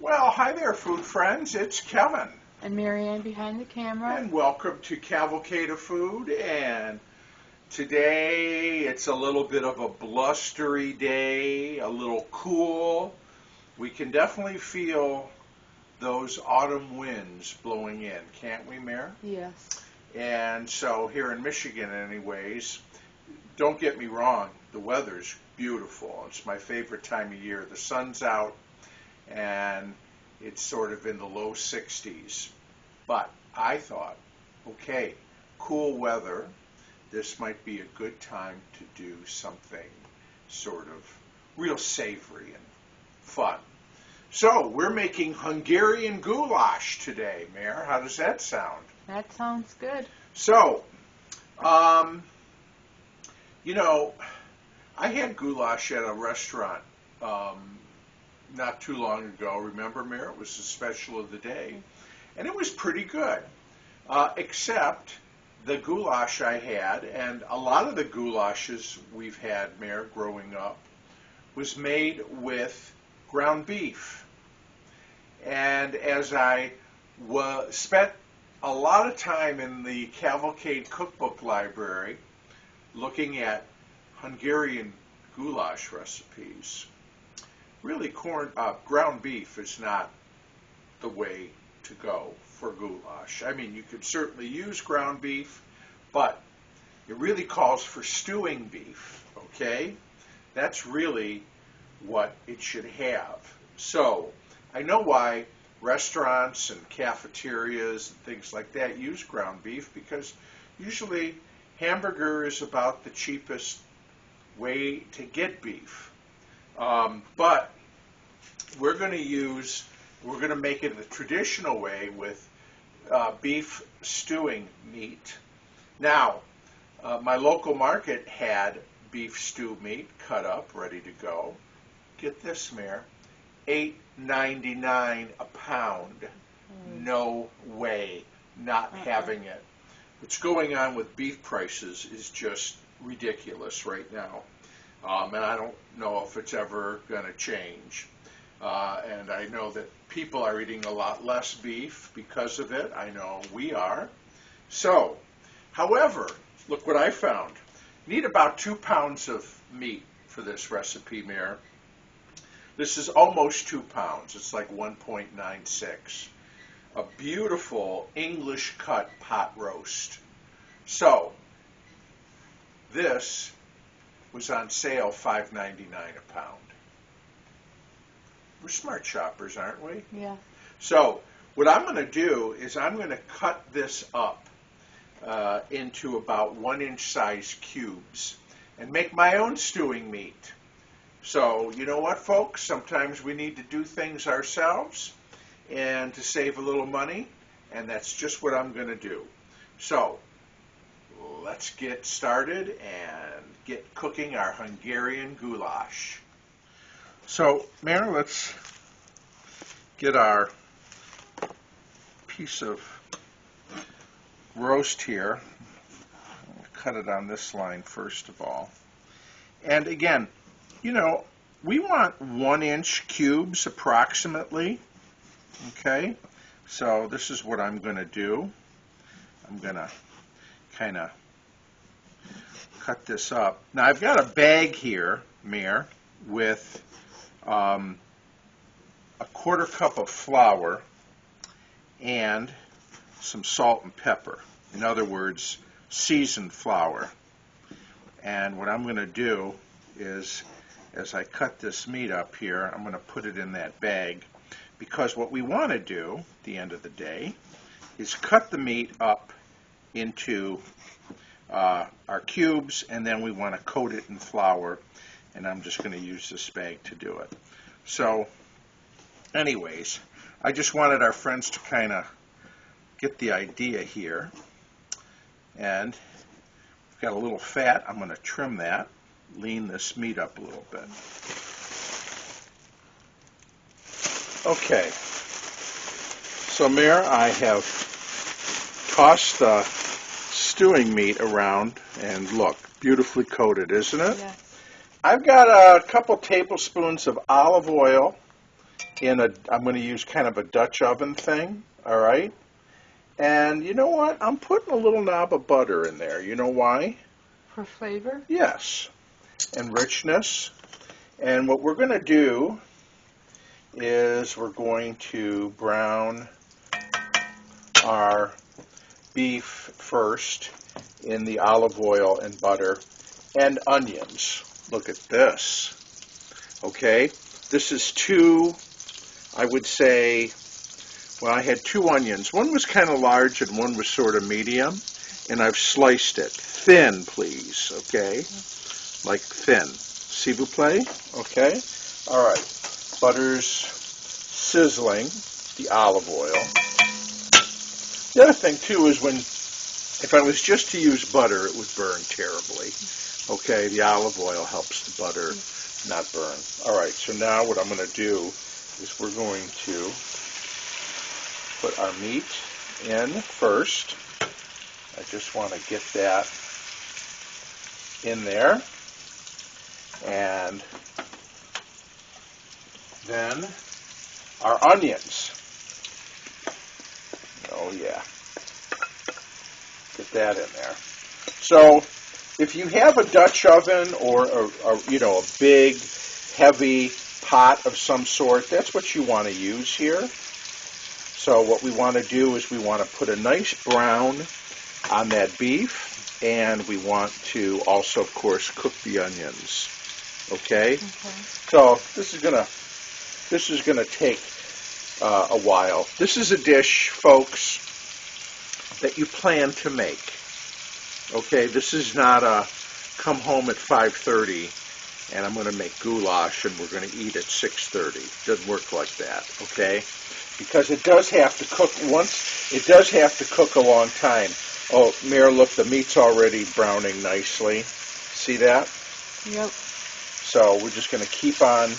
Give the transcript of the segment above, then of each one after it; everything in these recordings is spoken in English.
Well, hi there, food friends. It's Kevin. And Marianne behind the camera. And welcome to Cavalcade of Food. And today it's a little bit of a blustery day, a little cool. We can definitely feel those autumn winds blowing in, can't we, Mare? Yes. And so here in Michigan, anyways, don't get me wrong, the weather's beautiful. It's my favorite time of year. The sun's out and it's sort of in the low 60s. But I thought, okay, cool weather, this might be a good time to do something sort of real savory and fun. So we're making Hungarian goulash today, Mare. How does that sound? That sounds good. So, you know, I had goulash at a restaurant not too long ago. Remember, Mare? It was the special of the day. And it was pretty good, except the goulash I had, and a lot of the goulashes we've had, Mare, growing up, was made with ground beef. And as I spent a lot of time in the Cavalcade cookbook library looking at Hungarian goulash recipes, really ground beef is not the way to go for goulash. I mean, you could certainly use ground beef, but it really calls for stewing beef, okay? That's really what it should have. So, I know why restaurants and cafeterias and things like that use ground beef, because usually hamburger is about the cheapest way to get beef. But we're going to make it the traditional way with beef stewing meat. Now, my local market had beef stew meat cut up, ready to go. Get this, Mare, $8.99 a pound. No way, not having it. What's going on with beef prices is just ridiculous right now. And I don't know if it's ever going to change. And I know that people are eating a lot less beef because of it. I know we are. So, however, look what I found. You need about 2 pounds of meat for this recipe, Mare. This is almost 2 pounds. It's like 1.96. A beautiful English cut pot roast. So, this was on sale $5.99 a pound. We're smart shoppers, aren't we? Yeah. So what I'm going to do is I'm going to cut this up into about 1-inch size cubes and make my own stewing meat. So you know what, folks? Sometimes we need to do things ourselves and to save a little money, and that's just what I'm going to do. So let's get started and get cooking our Hungarian goulash. So, Mare, let's get our piece of roast here. I'll cut it on this line first of all. And again, you know, we want 1-inch cubes approximately. Okay? So this is what I'm going to do. I'm going to kind of cut this up. Now I've got a bag here, Mare, with a 1/4 cup of flour and some salt and pepper. In other words, seasoned flour. And what I'm going to do is, as I cut this meat up here, I'm going to put it in that bag, because what we want to do at the end of the day is cut the meat up into our cubes, and then we want to coat it in flour, and I'm just going to use this bag to do it. So anyways, I just wanted our friends to kind of get the idea here. And we've got a little fat. I'm going to trim that, lean this meat up a little bit. Okay, so Mare, I have tossed the stewing meat around, and look, beautifully coated, isn't it? Yes. I've got a couple tablespoons of olive oil I'm going to use kind of a Dutch oven thing, all right? And you know what? I'm putting a little knob of butter in there. You know why? For flavor? Yes, and richness. And what we're going to do is we're going to brown our beef first in the olive oil and butter and onions. Look at this. Okay, this is two, I would say, well, I had two onions. One was kind of large and one was sort of medium, and I've sliced it. Thin, please, okay? Like thin. S'il vous plaît, okay? All right, butter's sizzling, the olive oil. The other thing, too, is if I was just to use butter, it would burn terribly. Okay, the olive oil helps the butter not burn. All right, so now what I'm going to do is we're going to put our meat in first. I just want to get that in there. And then our onions. Oh yeah. Get that in there. So if you have a Dutch oven or a big, heavy pot of some sort, that's what you want to use here. So what we want to do is we want to put a nice brown on that beef, and we want to also, of course, cook the onions. Okay? So this is gonna take a while. This is a dish, folks, that you plan to make. Okay, this is not a come home at 5:30 and I'm going to make goulash and we're going to eat at 6:30. It doesn't work like that, okay? Because it does have to cook a long time. Oh, Mira, look, the meat's already browning nicely. See that? Yep. So we're just going to keep on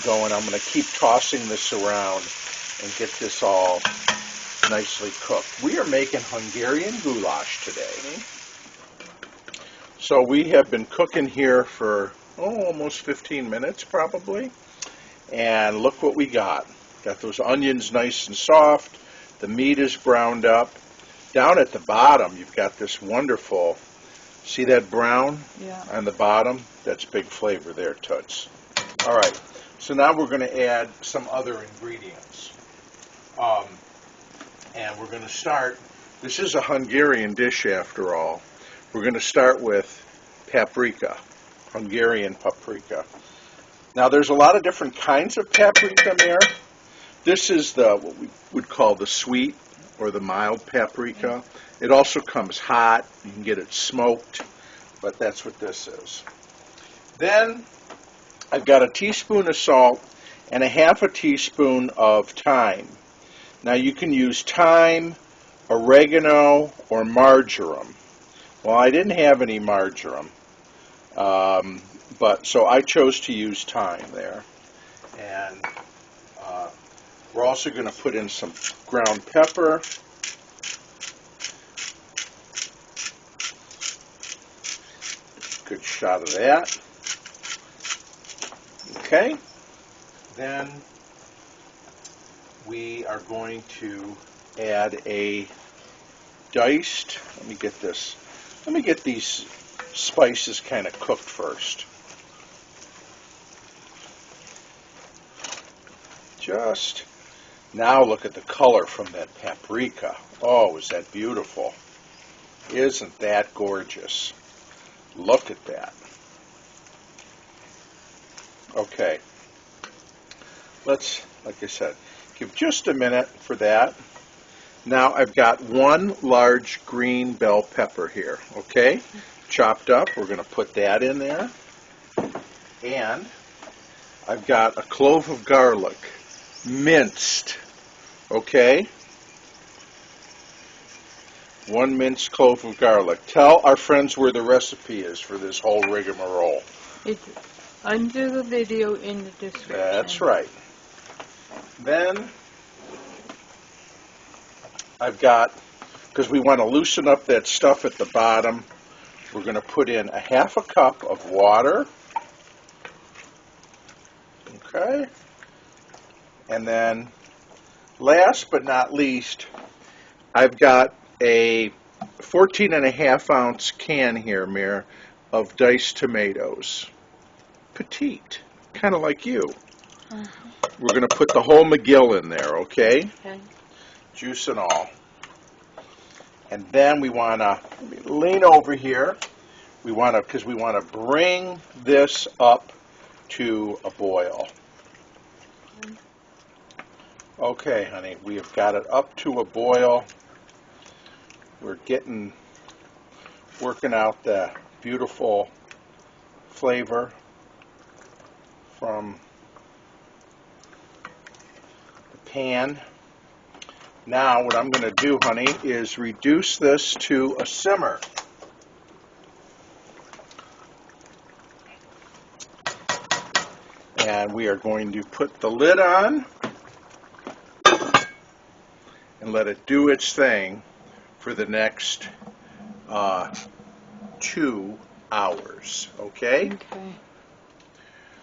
going. I'm going to keep tossing this around and get this all nicely cooked. We are making Hungarian goulash today. So we have been cooking here for almost 15 minutes probably. And look what we got. Got those onions nice and soft. The meat is browned up. Down at the bottom, you've got this wonderful, see that brown on the bottom? That's big flavor there, Toots. All right, so now we're going to add some other ingredients. And we're going to start, this is a Hungarian dish after all. We're going to start with paprika, Hungarian paprika. Now there's a lot of different kinds of paprika there. This is what we would call the sweet or the mild paprika. It also comes hot. You can get it smoked, but that's what this is. Then I've got a teaspoon of salt and a half a teaspoon of thyme. Now you can use thyme, oregano, or marjoram. Well, I didn't have any marjoram, but so I chose to use thyme there. And we're also going to put in some ground pepper. Good shot of that. Okay. Then we are going to add a diced, let me get these spices kind of cooked first. Just now look at the color from that paprika. Oh, is that beautiful? Isn't that gorgeous? Look at that. Okay. Let's, like I said, give just a minute for that. Now I've got one large green bell pepper here, okay? Chopped up. We're going to put that in there. And I've got a clove of garlic, minced, okay? One minced clove of garlic. Tell our friends where the recipe is for this whole rigmarole. It's under the video in the description. That's right. Then I've got, because we want to loosen up that stuff at the bottom, we're going to put in a half a cup of water. Okay. And then, last but not least, I've got a 14.5 ounce can here, Mir, of diced tomatoes. Petite, kind of like you. We're going to put the whole McGill in there, okay? Okay. Juice and all. And then we want to lean over here. Because we want to bring this up to a boil. Okay, honey, we have got it up to a boil. We're working out the beautiful flavor from the pan. Now what I'm going to do, honey, is reduce this to a simmer. And we are going to put the lid on and let it do its thing for the next 2 hours, okay? Okay.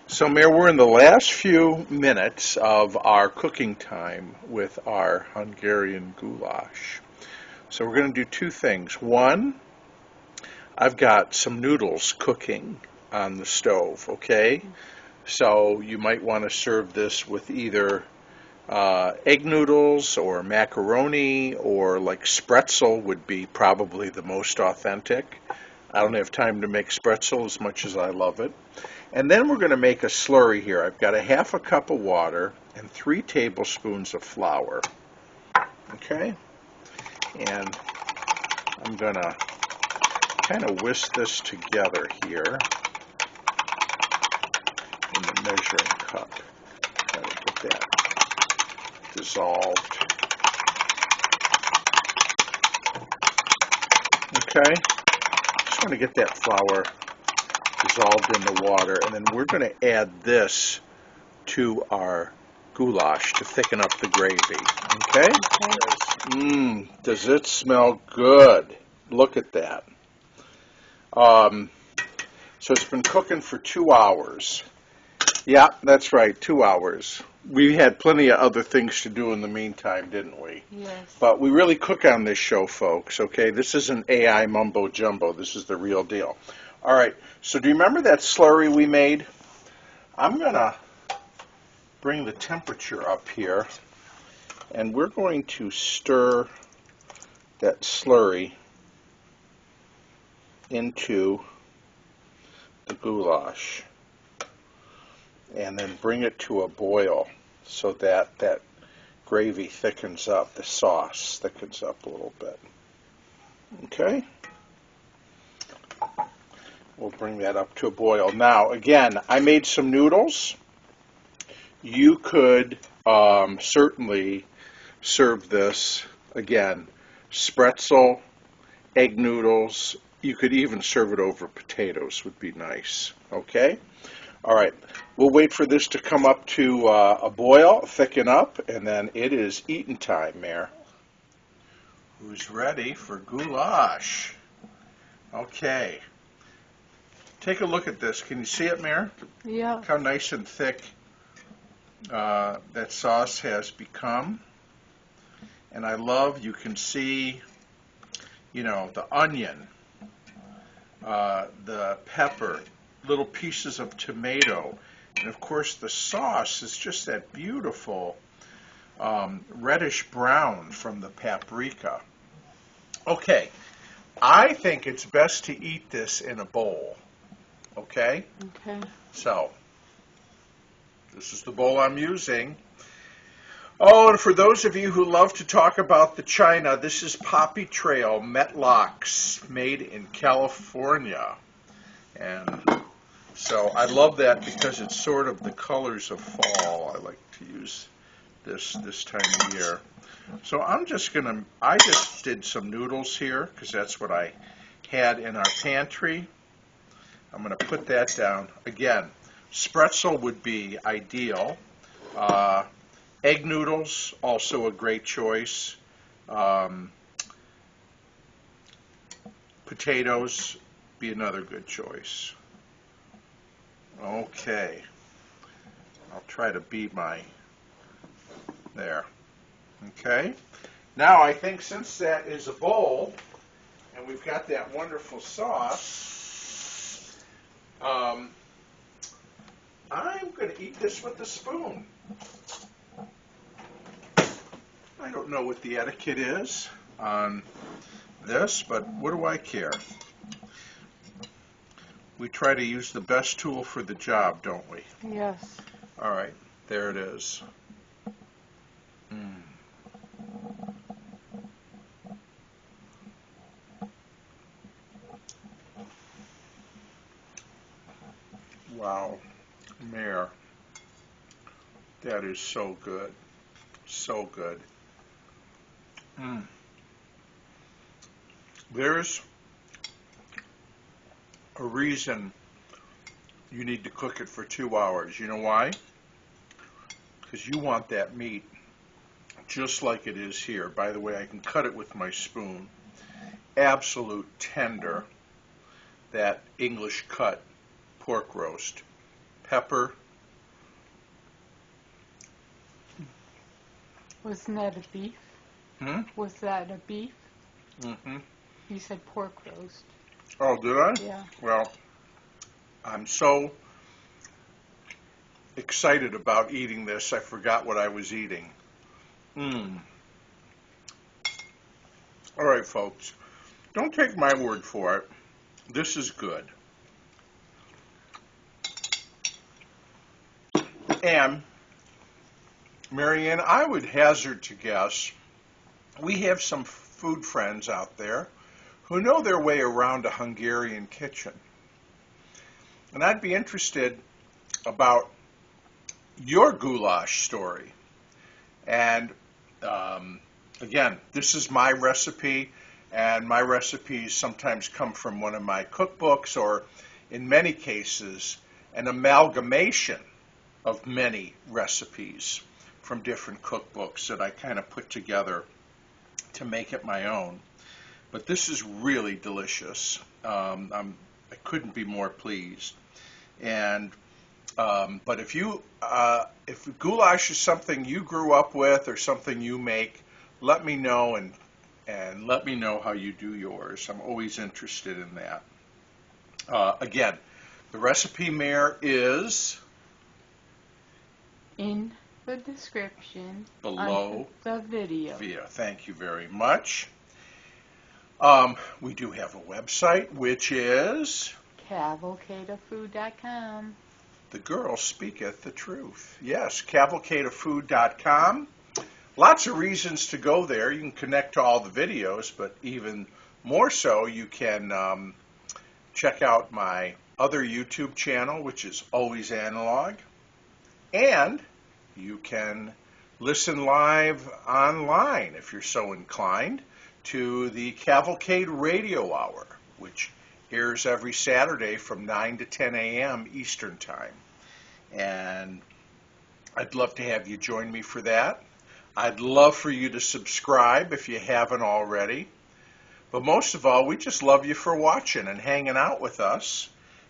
So, Mir, we're in the last few minutes of our cooking time with our Hungarian goulash. So we're going to do 2 things. One, I've got some noodles cooking on the stove, okay? So you might want to serve this with either egg noodles or macaroni, or like spretzel would be probably the most authentic. I don't have time to make spretzel as much as I love it. And then we're going to make a slurry here. I've got a 1/2 cup of water and 3 tablespoons of flour. Okay? And I'm going to kind of whisk this together here in the measuring cup. Try to get that dissolved. Okay? Just want to get that flour dissolved in the water, and then we're going to add this to our goulash to thicken up the gravy. Okay? Does it smell good? Look at that. So it's been cooking for 2 hours. Yeah, that's right, 2 hours. We had plenty of other things to do in the meantime, didn't we? Yes. But we really cook on this show, folks, okay? This isn't AI mumbo jumbo. This is the real deal. All right, so do you remember that slurry we made? I'm going to bring the temperature up here, and we're going to stir that slurry into the goulash and then bring it to a boil so that that gravy thickens up, the sauce thickens up a little bit. Okay? We'll bring that up to a boil. Now, again, I made some noodles. You could certainly serve this, again, spretzel, egg noodles. You could even serve it over potatoes, would be nice. Okay? All right. We'll wait for this to come up to a boil, thicken up, and then it is eating time, Mare. Who's ready for goulash? Okay. Take a look at this. Can you see it, Mare? Yeah. Look how nice and thick that sauce has become. And I love, you can see, you know, the onion, the pepper, little pieces of tomato, and of course the sauce is just that beautiful reddish brown from the paprika. Okay, I think it's best to eat this in a bowl. Okay? Okay. So, this is the bowl I'm using. Oh, and for those of you who love to talk about the China, this is Poppy Trail Metlocks, made in California. And so I love that because it's sort of the colors of fall. I like to use this time of year. So I just did some noodles here because that's what I had in our pantry. I'm going to put that down. Again, spretzel would be ideal. Egg noodles, also a great choice. Potatoes, be another good choice. Okay. I'll try to beat my There. Okay. Now I think since that is a bowl, and we've got that wonderful sauce, I'm going to eat this with a spoon. I don't know what the etiquette is on this, but what do I care? We try to use the best tool for the job, don't we? Yes. All right, there it is. Wow, Mayor, that is so good, so good. There's a reason you need to cook it for 2 hours. You know why? Because you want that meat just like it is here. By the way, I can cut it with my spoon. Absolute tender, that English cut pork roast. Pepper. Wasn't that a beef? Was that a beef? Mm-hmm. You said pork roast. Oh, did I? Yeah. Well, I'm so excited about eating this, I forgot what I was eating. All right, folks. Don't take my word for it. This is good. And, Marianne, I would hazard to guess we have some food friends out there who know their way around a Hungarian kitchen. And I'd be interested about your goulash story. And again, this is my recipe, and my recipes sometimes come from one of my cookbooks, or in many cases, an amalgamation of many recipes from different cookbooks that I kind of put together to make it my own. But this is really delicious. I couldn't be more pleased. And but if goulash is something you grew up with or something you make, let me know, and let me know how you do yours. I'm always interested in that. Again, the recipe, Mayor, is in the description below the video. Thank you very much. We do have a website, which is cavalcadeoffood.com. The girl speaketh the truth. Yes, cavalcadeoffood.com. Lots of reasons to go there. You can connect to all the videos, but even more so, you can check out my other YouTube channel, which is Always Analog. And you can listen live online, if you're so inclined, to the Cavalcade Radio Hour, which airs every Saturday from 9 to 10 a.m. Eastern Time. And I'd love to have you join me for that. I'd love for you to subscribe if you haven't already. But most of all, we just love you for watching and hanging out with us.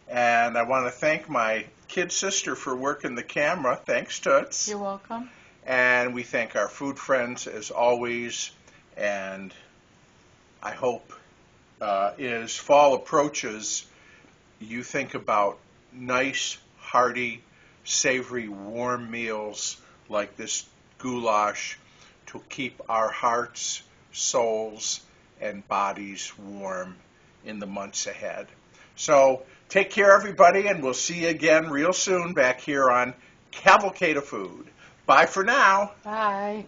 And I want to thank my kid sister for working the camera. Thanks, Toots. You're welcome. And we thank our food friends as always. And I hope as fall approaches, you think about nice, hearty, savory, warm meals like this goulash to keep our hearts, souls, and bodies warm in the months ahead. So take care, everybody, and we'll see you again real soon back here on Cavalcade of Food. Bye for now. Bye.